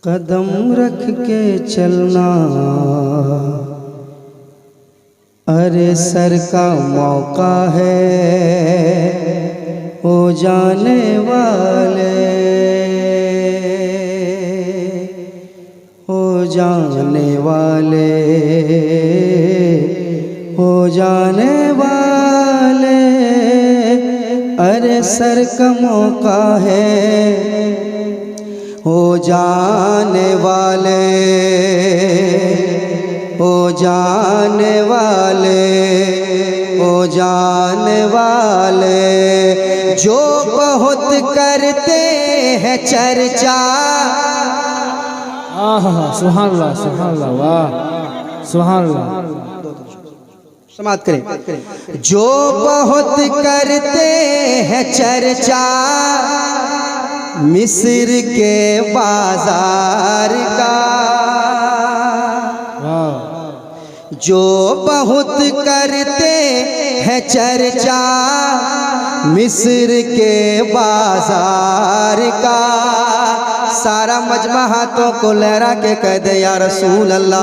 कदम रख के चलना, अरे सर का मौका है हो जाने वाले, हो जाने वाले, हो जाने वाले। अरे सर का मौका है हो जाने वाले, हो जाने वाले, हो जाने वाले। जो बहुत करते हैं चर्चा, सुभान अल्लाह, सुभान अल्लाह, वाह, सुभान अल्लाह। समाप्त करें। जो बहुत करते हैं चर्चा मिस्र के बाजार का, जो बहुत करते हैं चर्चा मिस्र के बाजार का। सारा मजमा हाथों को लहरा के कह दे या रसूल अल्लाह,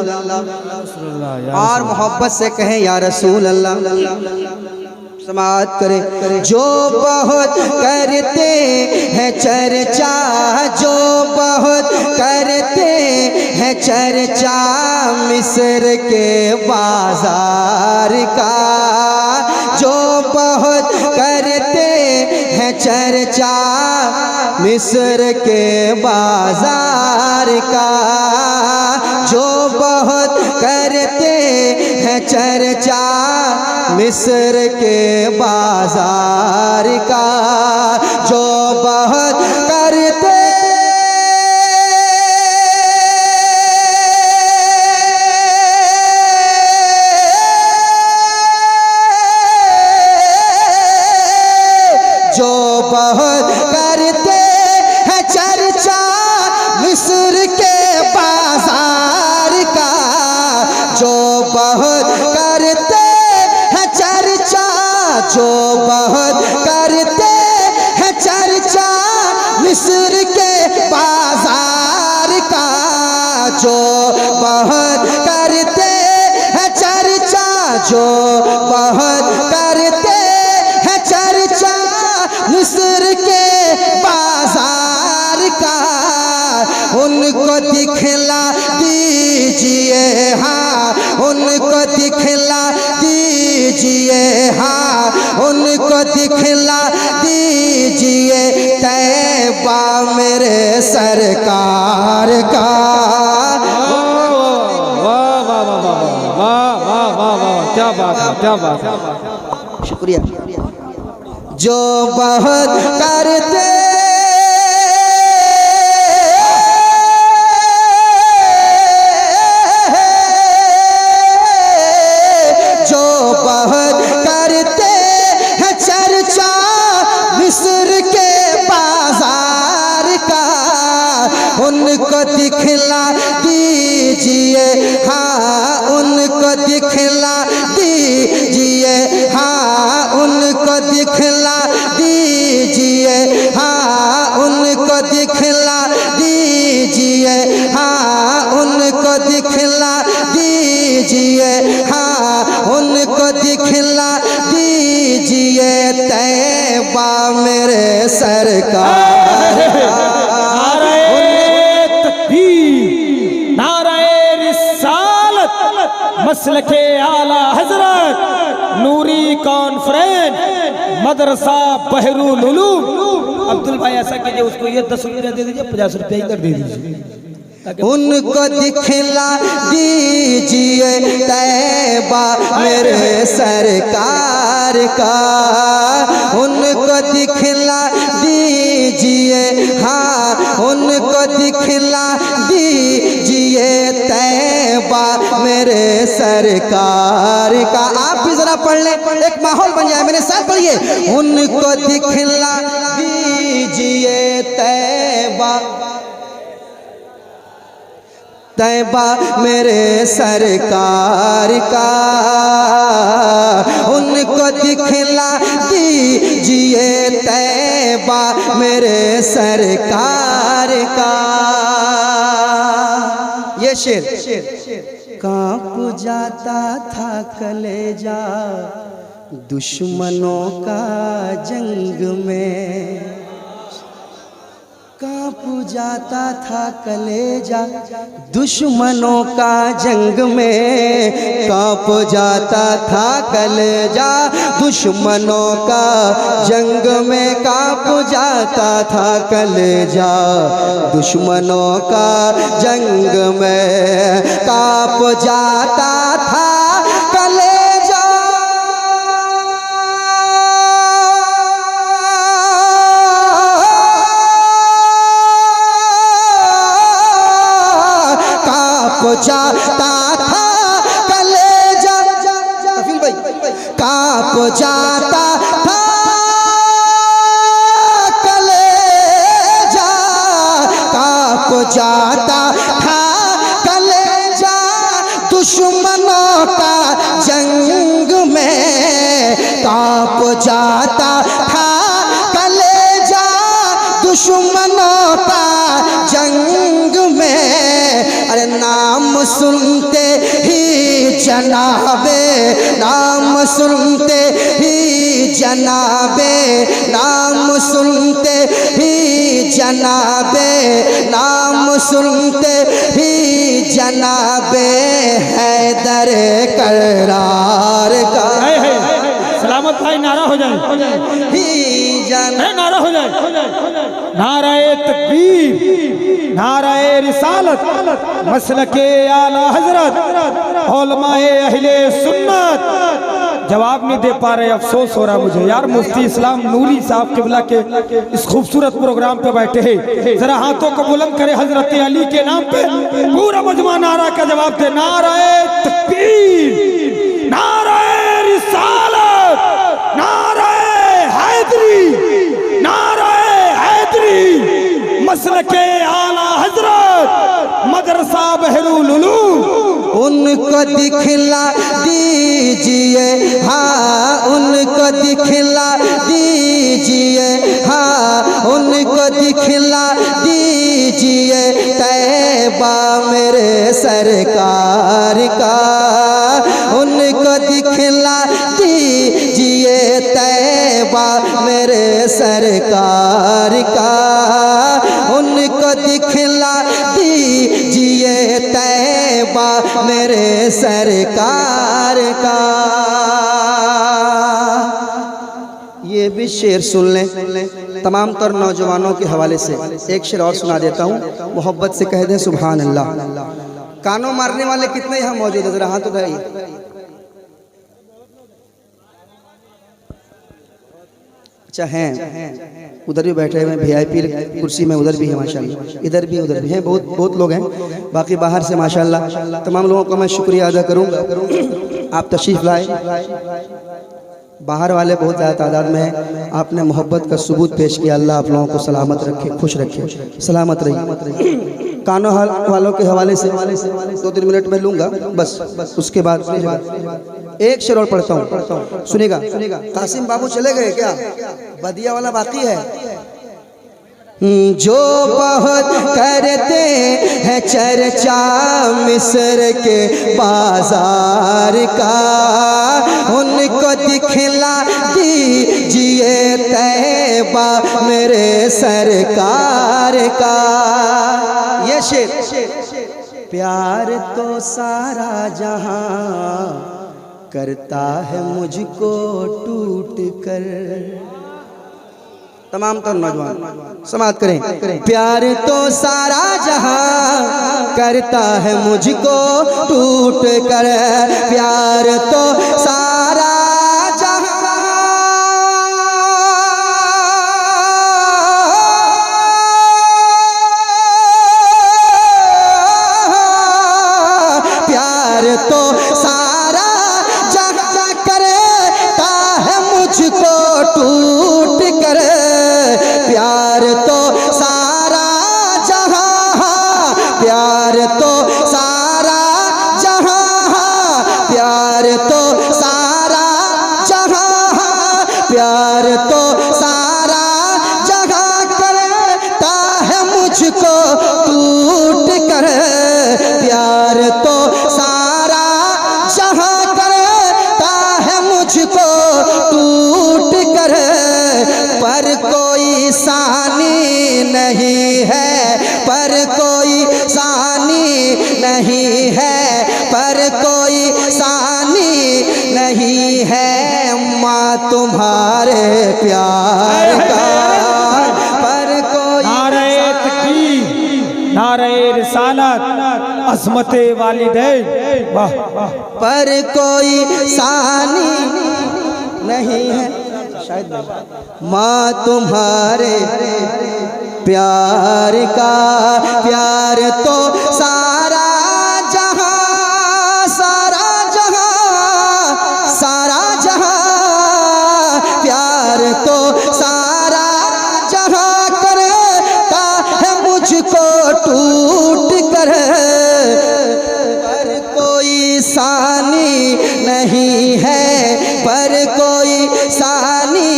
और मोहब्बत से कहें या रसूल अल्लाह। समाप्त करें। जो बहुत करते हैं चर्चा, जो बहुत करते हैं चर्चा मिस्र के बाजार का, जो बहुत करते हैं चर्चा मिस्र के बाजार का, जो बहुत करते हैं चर्चा मिस्र के बाजार का, जो बहुत करते जो बहुत करते हैं चर्चा मिस्र के बाजार का, जो बहुत करते हैं चर्चा, जो बहुत करते हैं चर्चा मिस्र के बाजार का, जो बहुत करते हैं चर्चा, जो बहुत करते हैं चर्चा मिस्र के बाजार का। उनको दिखला दीजिए, हाँ उनको दिखला दीजिए, हाँ उनको दिखला दीजिए तैबा मेरे सरकार का। वाह वाह वाह वाह वाह वाह वाह, क्या बात है, क्या बात है, शुक्रिया। जो बहुत करते मिस्र के बाजार का, उनको दिखला दीजिए, हाँ उनको दिखला दीजिए, हाँ उनको दिखला दीजिए, हाँ उनको दिखला दीजिए, हाँ उनको दिखला दीजिए, हाँ उनको दिखला दीजिए तैबा मेरे सरकार का। नारे रिसालत, मसलके आला हजरत, नूरी कॉन्फ्रेंस, मदरसा बहरुल उलूम। अब्दुल भाई ऐसा कीजिए, उसको ये 10 रुपया दे दीजिए, 50 रुपया इधर दे दीजिए। उनको दिखला दीजिए तैबा मेरे सरकार का, उनको दिखला दीजिए, हाँ उनको दिखला दीजिए तैबा मेरे सरकार का। आप भी जरा पढ़ लें, एक माहौल बन जाए, मेरे साथ पढ़िए। उनको दिखला दीजिए तैबा, तैबा मेरे सरकार का, उनको दिखला दीजिए तैबा मेरे सरकार का। ये शेर कांप जाता था कलेजा दुश्मनों का जंग में, कांप जाता था कलेजा दुश्मनों का जंग में, कांप जाता था कलेजा दुश्मनों का जंग में, कांप जाता था कलेजा दुश्मनों का जंग में, कांप जाता था कलेजा जाता था कलेजा, कफील भाई, कांप जाता था कलेजा, कांप जाता था कलेजा दुश्मनों का जंग में, कांप जाता था कलेजा दुश्मनों का जंग में। अरे नाम सुनते ही जनाबे, नाम सुनते ही जनाबे, नाम सुनते ही जनाबे, नाम सुनते ही जनाबे हैदर करार का। सलामत भाई नारा हो जाए, ही नारा हो जाए, नाराए तकबीर, नाराए रिसालत, मसलके आला हजरत, उलमाए अहले सुन्नत। जवाब नहीं दे पा रहे, अफसोस हो रहा मुझे यार। मुफ्ती इस्लाम नूरी साहब किबला के इस खूबसूरत प्रोग्राम पे बैठे हैं, जरा हाथों को बुलंद करे हजरत अली के नाम पे, पूरा मजमा नारा का जवाब दे। नाराए तकबीर, नाराए रिसालत, नाराए हैदरी, नाराए हैदरी, मसलके आला हजरत, मदरसा बहरुल उलूम। उनको दिखला दीजिए, हाँ उनको दिखला दीजिए, हाँ उनको दिखला दीजिए तैबा मेरे सरकार का, उनको दिखला दीजिए तैबा मेरे सरकार का, उनको दिखला दीजिए तैबा मेरे सरकार का। ये भी शेर सुन लें तमाम तर नौजवानों के हवाले से। एक शेर और सुना देता हूँ, मोहब्बत से कह दें सुभान अल्लाह। कानों मारने वाले कितने यहाँ मौजूद है, जरा हाथ उठाइए। अच्छा हैं, उधर भी बैठे हुए हैं VIP कुर्सी में, उधर भी है माशाल्लाह, इधर भी उधर भी हैं, बहुत लोग हैं। बाकी बाहर से माशाल्लाह तमाम लोगों का मैं शुक्रिया अदा करूँगा। आप तशरीफ़ लाए, बाहर वाले बहुत ज़्यादा तादाद में हैं, आपने मोहब्बत का सबूत पेश किया। अल्लाह आप लोगों को सलामत रखे, खुश रखे, सलामत रहिए। कानों वालों के हवाले से 2-3 मिनट में लूँगा बस, उसके बाद एक शेर और पढ़ता हूँ, सुनेगा। कासिम बाबू चले गए क्या? बदिया वाला बाकी है। जो बहुत करते हैं चर्चा मिस्र के बाजार का, उनको दिखला दीजिए तैबा मेरे सरकार का। ये शेर, प्यार तो सारा जहां करता है मुझको टूट कर। तमाम तर नौजवान समाअत करें। प्यार तो सारा जहां करता है मुझको टूट कर, प्यार तो सारा जहां, प्यार तो सारा जहां करता है मुझको टूट कर, प्यार तो सारा जहां, प्यार तो सारा जहां, प्यार तो सारा जहां, प्यार तो सारा जहां करता है मुझको टूट कर, प्यार नहीं है, पर कोई सानी नहीं है माँ तुम्हारे प्यार का, पर कोई नारे तकबीर, नारे रिसालत, अज़मते वालिदैन, वाह वाह। पर कोई सानी नहीं है शायद माँ तुम्हारे प्यार का, प्यार तो सारा जहां, सारा जहां, सारा जहां, प्यार तो सारा जहां करता है मुझको टूट कर, पर कोई सानी नहीं है, पर कोई सानी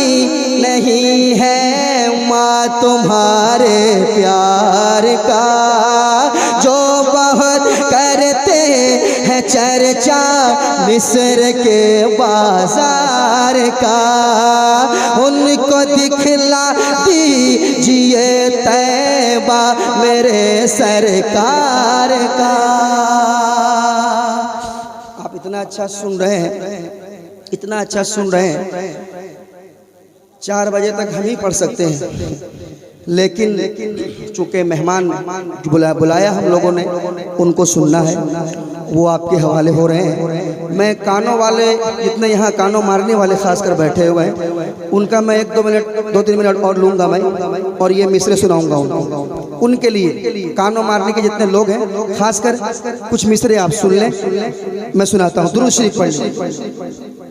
नहीं है माँ तुम्हारे प्यार का, जो बहुत करते हैं चर्चा मिस्र के बाजार का, उनको दिखला दीजिए तैबा मेरे सरकार का। आप इतना अच्छा सुन रहे हैं, इतना अच्छा सुन रहे हैं, 4 बजे तक हम ही पढ़ सकते हैं, लेकिन चूँकि मेहमान बुलाया हम लोगों ने, उनको सुनना है, वो आपके हवाले हो रहे हैं। मैं कानों वाले जितने यहाँ कानों मारने वाले खासकर बैठे हुए हैं, उनका मैं 2-3 मिनट और लूँगा मैं, और ये मिसरे सुनाऊँगा उनके लिए। कानों मारने के जितने लोग हैं खासकर कुछ मिसरे आप सुन लें, मैं सुनाता हूँ। दुरूद शरीफ पढ़ लें।